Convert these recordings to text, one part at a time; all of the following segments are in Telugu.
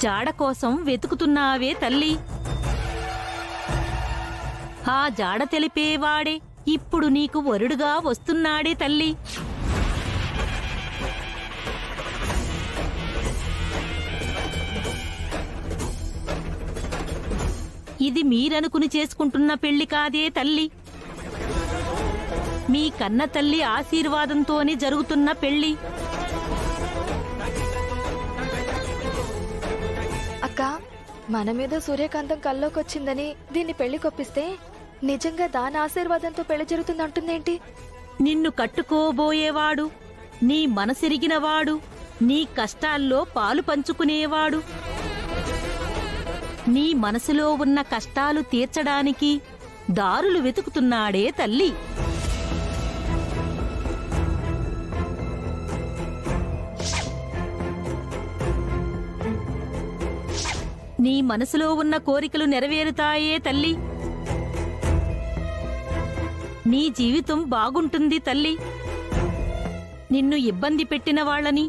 జాడ కోసం వెతుకుతున్నావే తల్లి. ఆ జాడ తెలిపేవాడే ఇప్పుడు నీకు వరుడుగా వస్తున్నాడే తల్లి. ఇది మీరనుకుని చేసుకుంటున్న పెళ్లి కాదే తల్లి. మీ కన్న తల్లి ఆశీర్వాదంతోనే జరుగుతున్న పెళ్లి. అక్క, మన మీద సూర్యకాంతం కల్లోకొచ్చిందని దీన్ని పెళ్లి కొప్పిస్తే నిజంగా దాని ఆశీర్వాదంతో పెళ్లి జరుగుతుందంటుందేంటి? నిన్ను కట్టుకోబోయేవాడు, నీ మనసెరిగినవాడు, నీ కష్టాల్లో పాలు పంచుకునేవాడు, నీ మనసులో ఉన్న కష్టాలు తీర్చడానికి దారులు వెతుకుతున్నాడే తల్లి. నీ మనసులో ఉన్న కోరికలు నెరవేరుతాయే తల్లి. నీ జీవితం బాగుంటుంది తల్లి. నిన్ను ఇబ్బంది పెట్టిన వాళ్ళని,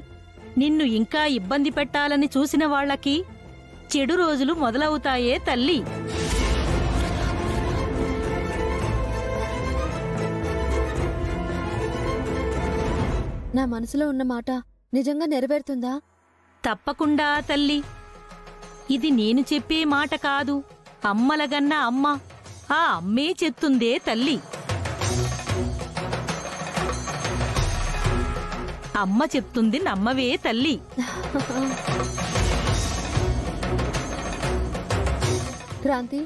నిన్ను ఇంకా ఇబ్బంది పెట్టాలని చూసిన వాళ్లకి చెడు రోజులు మొదలవుతాయే తల్లి. నా మనసులో ఉన్న మాట నిజంగా నెరవేరుతుందా? తప్పకుండా తల్లి. ఇది నేను చెప్పే మాట కాదు, అమ్మలగన్న అమ్మ, ఆ అమ్మే చెప్తుందే తల్లి. అమ్మ చెప్తుంది నమ్మవే తల్లి. క్రాంతి,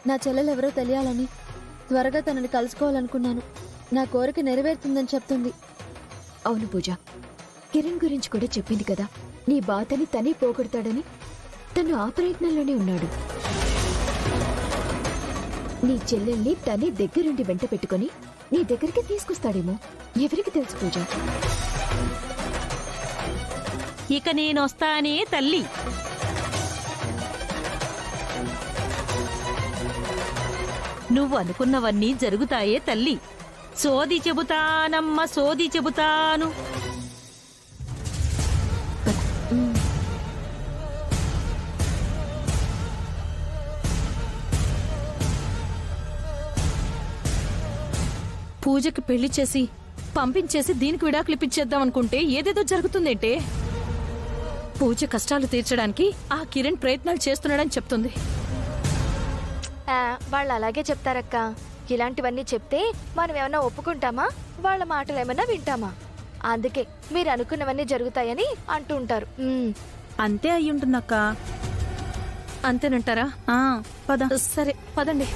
నా చెల్లెలెవరో తెలియాలని త్వరగా తనని కలుసుకోవాలనుకున్నాను. నా కోరిక నెరవేరుతుందని చెప్తుంది. అవును పూజ, కిరణ్ గురించి కూడా చెప్పింది కదా, నీ బాధని తనే పోగొడతాడని. తను ఆ ప్రయత్నంలోనే ఉన్నాడు. నీ చెల్లెల్ని తనే దగ్గరుండి వెంట పెట్టుకుని నీ దగ్గరికి తీసుకొస్తాడేమో, ఎవరికి తెలుసు పూజ. ఇక నేనొస్తానే తల్లి. నువ్వు అనుకున్నవన్నీ జరుగుతాయే తల్లి. సోది చెబుతానమ్మ, సోది చెబుతాను. పూజకి పెళ్లి చేసి పంపించేసి దీనికి విడాకులు ఇప్పించేద్దాం అనుకుంటే ఏదేదో జరుగుతుందేంటే? పూజ కష్టాలు తీర్చడానికి ఆ కిరణ్ ప్రయత్నాలు చేస్తున్నాడని చెప్తుంది. వాళ్ళు అలాగే చెప్తారక్క. ఇలాంటివన్నీ చెప్తే మనం ఏమన్నా ఒప్పుకుంటామా? వాళ్ళ మాటలు ఏమన్నా వింటామా? అందుకే మీరు అనుకున్నవన్నీ జరుగుతాయని అంటూ ఉంటారు. అంతే అయ్యుంటుందక్క. అంతేనంటారా? పద. సరే పదండి.